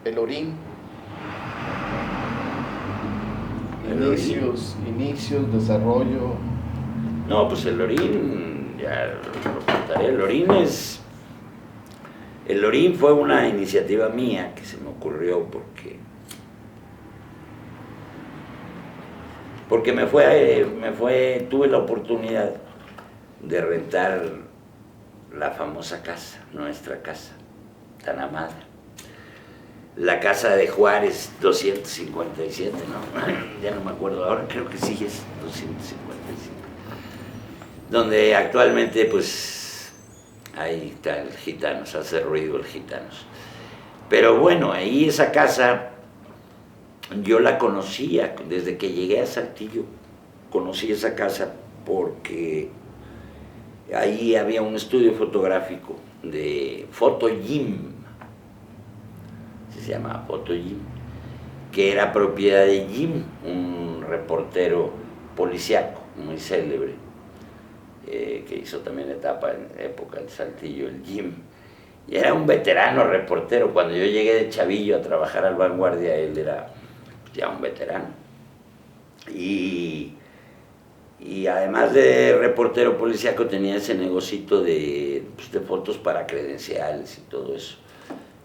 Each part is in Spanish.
el Orín. Inicios, desarrollo. No, pues el Orín, ya lo contaré. El Orín fue una iniciativa mía que se me ocurrió porque tuve la oportunidad de rentar la famosa casa, nuestra casa, tan amada. La casa de Juárez 257, ¿no? Ya no me acuerdo ahora, creo que sí es 255. Donde actualmente pues ahí está el Gitanos, hace ruido el Gitanos. Pero bueno, ahí esa casa yo la conocía, desde que llegué a Saltillo conocí esa casa porque ahí había un estudio fotográfico de Photo Jim, se llama Photo Jim, que era propiedad de Jim, un reportero policíaco muy célebre, que hizo también época en Saltillo, el Jim. Y era un veterano reportero. Cuando yo llegué de chavillo a trabajar al Vanguardia, él era ya un veterano. Y además de reportero policíaco tenía ese negocito de fotos para credenciales y todo eso.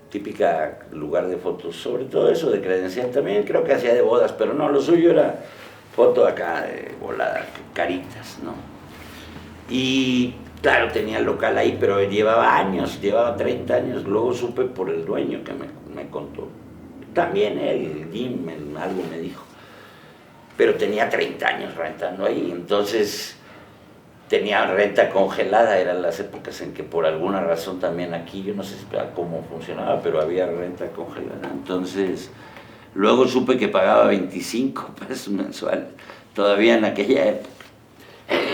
Típica lugar de fotos, sobre todo eso de credencial. También creo que hacía de bodas, pero no, lo suyo era foto acá de volada, caritas, ¿no? Y claro, tenía el local ahí, pero llevaba años, llevaba 30 años. Luego supe por el dueño que me contó. También él, Jim, algo me dijo. Pero tenía 30 años rentando ahí, entonces tenía renta congelada. Eran las épocas en que por alguna razón también aquí, yo no sé cómo funcionaba, pero había renta congelada. Entonces luego supe que pagaba 25 pesos mensuales, todavía en aquella época.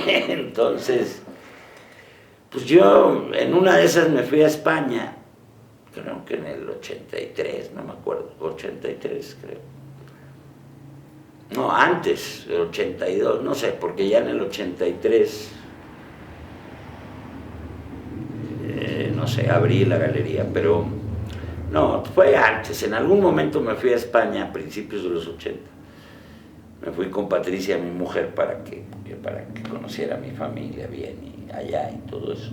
Entonces, pues yo en una de esas me fui a España, creo que en el 83, no me acuerdo, 83 creo. No, antes, el 82, no sé, porque ya en el 83, no sé, abrí la galería, pero no, fue antes. En algún momento me fui a España a principios de los 80. Me fui con Patricia, mi mujer, para que conociera a mi familia bien y allá y todo eso.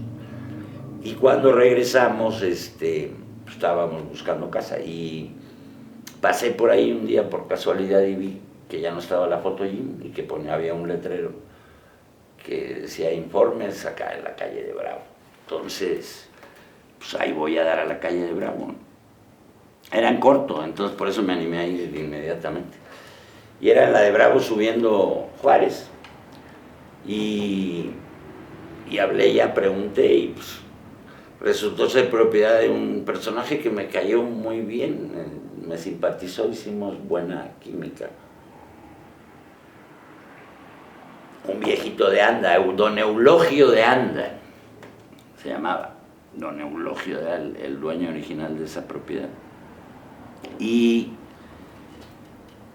Y cuando regresamos, estábamos buscando casa y pasé por ahí un día por casualidad y vi que ya no estaba la Photo Jim y que había un letrero que decía informes acá en la calle de Bravo. Entonces, pues ahí voy a dar a la calle de Bravo. Era en corto, entonces por eso me animé a ir inmediatamente. Y era en la de Bravo subiendo Juárez. Y hablé, ya pregunté y pues resultó ser propiedad de un personaje que me cayó muy bien, me simpatizó, hicimos buena química. Un viejito de Anda, don Eulogio de Anda, se llamaba, don Eulogio de Anda, el dueño original de esa propiedad. Y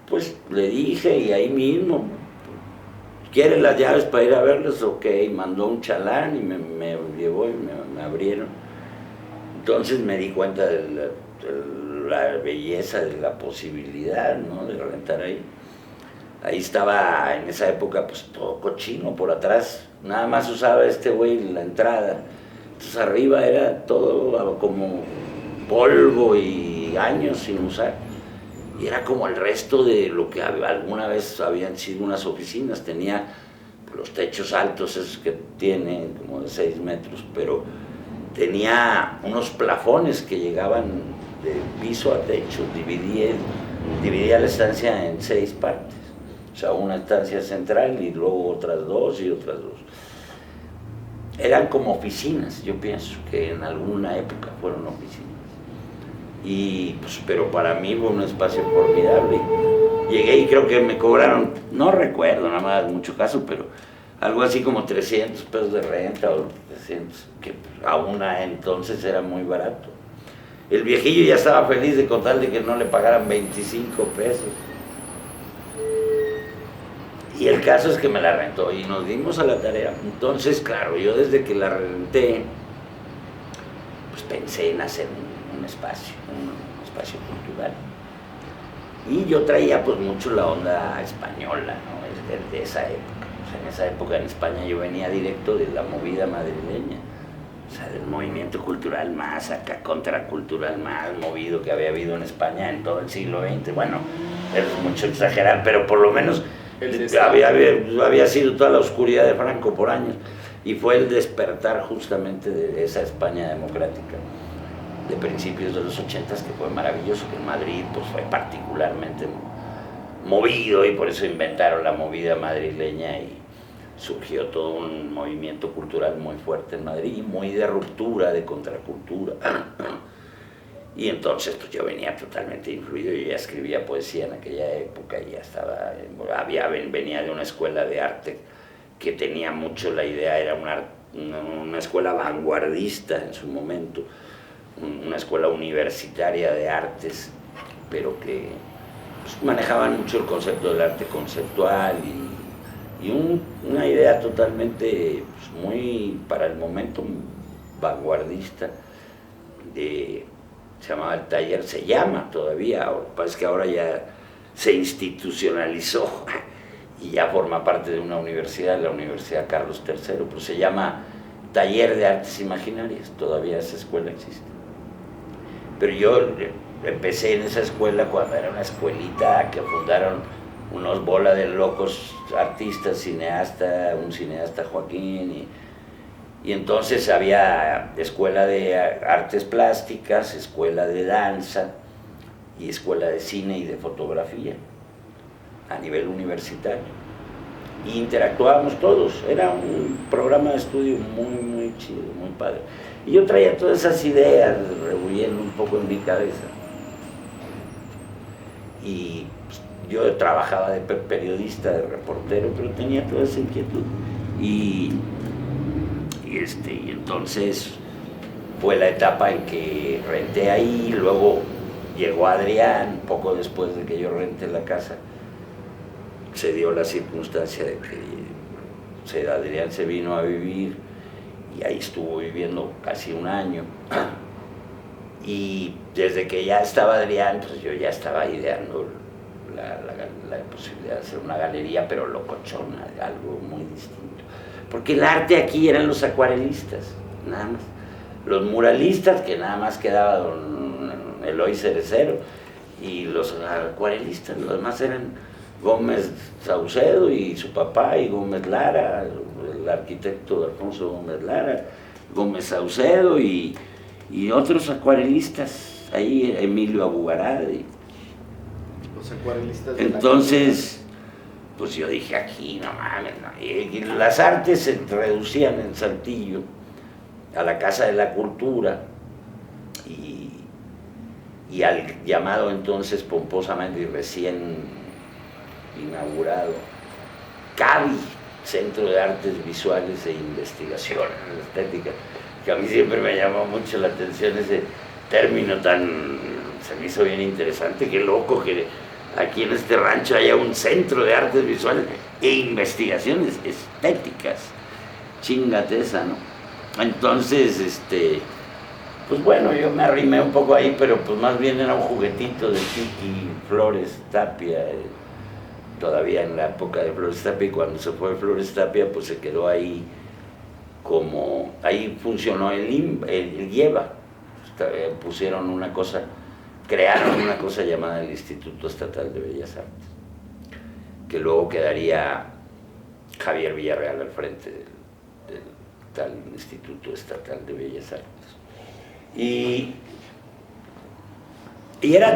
pues le dije, y ahí mismo, ¿quiere las llaves para ir a verlos? Ok, mandó un chalán y me llevó y me abrieron. Entonces me di cuenta de la belleza, de la posibilidad, ¿no?, de rentar ahí. Ahí estaba en esa época pues todo cochino por atrás, nada más usaba este güey la entrada. Entonces arriba era todo como polvo y años sin usar. Y era como el resto de lo que alguna vez habían sido unas oficinas. Tenía los techos altos, esos que tienen como de 6 metros, pero tenía unos plafones que llegaban de piso a techo. Dividía la estancia en 6 partes. O sea, una estancia central y luego otras 2 y otras 2. Eran como oficinas, yo pienso que en alguna época fueron oficinas. Y pues, pero para mí fue un espacio formidable. Llegué y creo que me cobraron, no recuerdo, nada más mucho caso, pero algo así como 300 pesos de renta o 300, que aún entonces era muy barato. El viejillo ya estaba feliz de contar de que no le pagaran 25 pesos. Y el caso es que me la rentó y nos dimos a la tarea. Entonces, claro, yo desde que la renté, pues pensé en hacer un espacio espacio cultural. Y yo traía pues mucho la onda española, ¿no? de esa época. O sea, en esa época en España yo venía directo de la movida madrileña, o sea, del movimiento cultural más acá, contracultural más movido que había habido en España en todo el siglo XX. Bueno, es mucho exagerar, pero por lo menos había sido toda la oscuridad de Franco por años, y fue el despertar justamente de esa España democrática de principios de los 80s, que fue maravilloso, que en Madrid pues, fue particularmente movido, y por eso inventaron la movida madrileña y surgió todo un movimiento cultural muy fuerte en Madrid, muy de ruptura, de contracultura. Y entonces pues yo venía totalmente influido, yo ya escribía poesía en aquella época, y ya estaba, venía de una escuela de arte que tenía mucho la idea, era una escuela vanguardista en su momento, una escuela universitaria de artes, pero que pues, manejaban mucho el concepto del arte conceptual y una idea totalmente pues, muy, para el momento, vanguardista. Se llamaba el taller, se llama todavía, parece que ahora ya se institucionalizó y ya forma parte de una universidad, la Universidad Carlos III, pero se llama Taller de Artes Imaginarias, todavía esa escuela existe. Pero yo empecé en esa escuela cuando era una escuelita que fundaron unos bola de locos artistas, un cineasta Joaquín, y entonces había escuela de artes plásticas, escuela de danza y escuela de cine y de fotografía a nivel universitario. Y interactuábamos todos, era un programa de estudio muy, muy chido, muy padre. Y yo traía todas esas ideas revolviendo un poco en mi cabeza. Y pues, yo trabajaba de periodista, de reportero, pero tenía toda esa inquietud. Y entonces fue la etapa en que renté ahí, luego llegó Adrián, poco después de que yo renté la casa, se dio la circunstancia de que Adrián se vino a vivir, y ahí estuvo viviendo casi un año. Y desde que ya estaba Adrián, pues yo ya estaba ideando la posibilidad de hacer una galería, pero locochona, algo muy distinto. Porque el arte aquí eran los acuarelistas, nada más. Los muralistas, que nada más quedaba don Eloy Cerecero, y los acuarelistas, los demás eran Gómez Saucedo y su papá, y Gómez Lara, el arquitecto Alfonso Gómez Lara, Gómez Saucedo y otros acuarelistas, ahí Emilio Abugarade. Los acuarelistas de entonces, pues yo dije, aquí no mames, no. Y las artes se reducían en Saltillo a la Casa de la Cultura y al llamado entonces pomposamente y recién inaugurado CAVI, Centro de Artes Visuales e Investigación Estética, que a mí siempre me llamó mucho la atención ese término se me hizo bien interesante, qué loco que aquí en este rancho haya un centro de artes visuales e investigaciones estéticas, chingate esa, ¿no? Entonces, pues bueno, yo me arrimé un poco ahí, pero pues más bien era un juguetito de Kiki Flores Tapia, todavía en la época de Flores Tapia, y cuando se fue Flores Tapia, pues se quedó ahí ahí funcionó el IEVA, pusieron una cosa, crearon una cosa llamada el Instituto Estatal de Bellas Artes, que luego quedaría Javier Villarreal al frente del tal Instituto Estatal de Bellas Artes. Y era